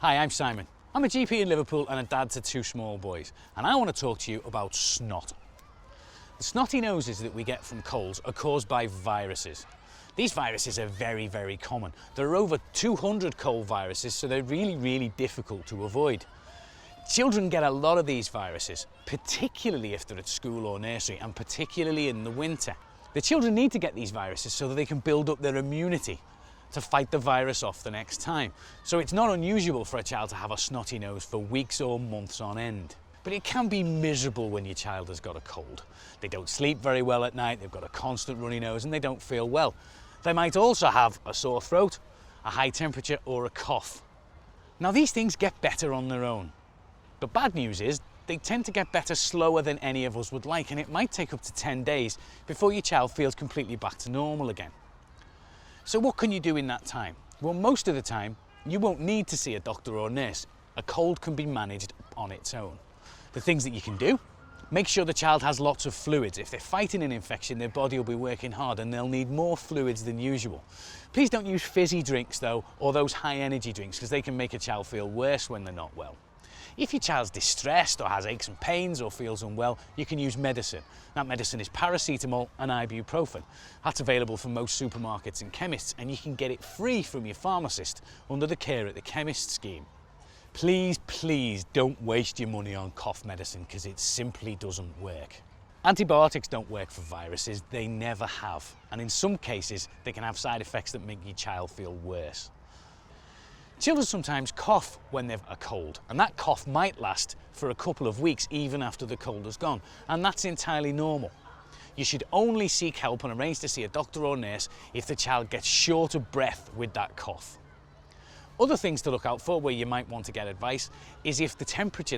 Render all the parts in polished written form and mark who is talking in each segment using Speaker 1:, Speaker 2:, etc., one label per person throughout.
Speaker 1: Hi, I'm Simon. I'm a GP in Liverpool and a dad to two small boys, and I want to talk to you about snot. The snotty noses that we get from colds are caused by viruses. These viruses are very common. There are over 200 cold viruses, so they're really difficult to avoid. Children get a lot of these viruses, particularly if they're at school or nursery, and particularly in the winter. The children need to get these viruses so that they can build up their immunity to fight the virus off the next time. So it's not unusual for a child to have a snotty nose for weeks or months on end. But it can be miserable when your child has got a cold. They don't sleep very well at night, they've got a constant runny nose, and they don't feel well. They might also have a sore throat, a high temperature, or a cough. Now these things get better on their own. The bad news is they tend to get better slower than any of us would like, and it might take up to 10 days before your child feels completely back to normal again. So what can you do in that time? Well, most of the time, you won't need to see a doctor or nurse. A cold can be managed on its own. The things that you can do: make sure the child has lots of fluids. If they're fighting an infection, their body will be working hard and they'll need more fluids than usual. Please don't use fizzy drinks though, or those high energy drinks, because they can make a child feel worse when they're not well. If your child's distressed or has aches and pains or feels unwell, you can use medicine. That medicine is paracetamol and ibuprofen. That's available from most supermarkets and chemists, and you can get it free from your pharmacist under the Care at the Chemist scheme. Please don't waste your money on cough medicine, because it simply doesn't work. Antibiotics don't work for viruses, they never have. And in some cases, they can have side effects that make your child feel worse. Children sometimes cough when they've a cold, and that cough might last for a couple of weeks even after the cold has gone, and that's entirely normal. You should only seek help and arrange to see a doctor or nurse if the child gets short of breath with that cough. Other things to look out for where you might want to get advice is if the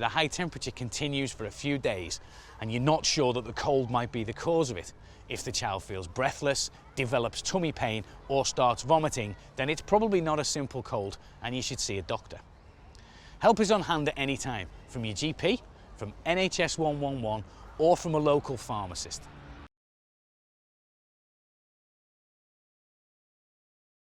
Speaker 1: high temperature continues for a few days and you're not sure that the cold might be the cause of it. If the child feels breathless, develops tummy pain, or starts vomiting, then it's probably not a simple cold and you should see a doctor. Help is on hand at any time, from your GP, from NHS 111, or from a local pharmacist.